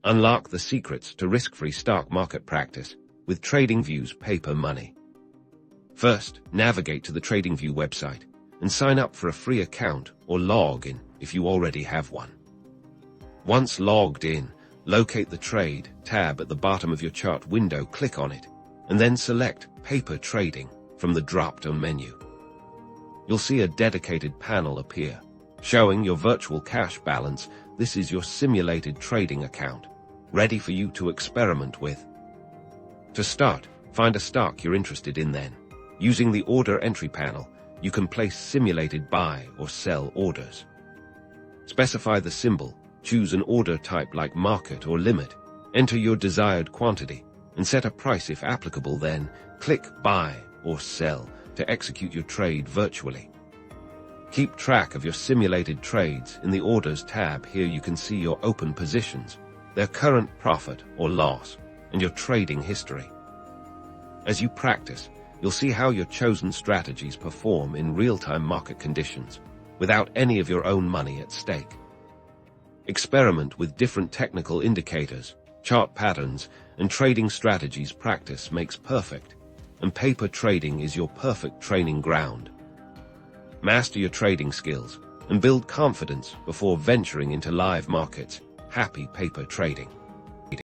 Unlock the secrets to risk-free stock market practice with TradingView's Paper Money. First, navigate to the TradingView website and sign up for a free account or log in if you already have one. Once logged in, locate the Trade tab at the bottom of your chart window, click on it, and then select Paper Trading from the drop-down menu. You'll see a dedicated panel appear, showing your virtual cash balance. This is your simulated trading account, ready for you to experiment with. To start, find a stock you're interested in then. Using the Order Entry panel, you can place simulated buy or sell orders. Specify the symbol, choose an order type like market or limit, enter your desired quantity, and set a price if applicable, then click Buy or Sell to execute your trade virtually. Keep track of your simulated trades in the Orders tab. Here you can see your open positions, their current profit or loss, and your trading history. As you practice, you'll see how your chosen strategies perform in real-time market conditions, without any of your own money at stake. Experiment with different technical indicators, chart patterns, and trading strategies. Practice makes perfect, and paper trading is your perfect training ground. Master your trading skills and build confidence before venturing into live markets. Happy paper trading!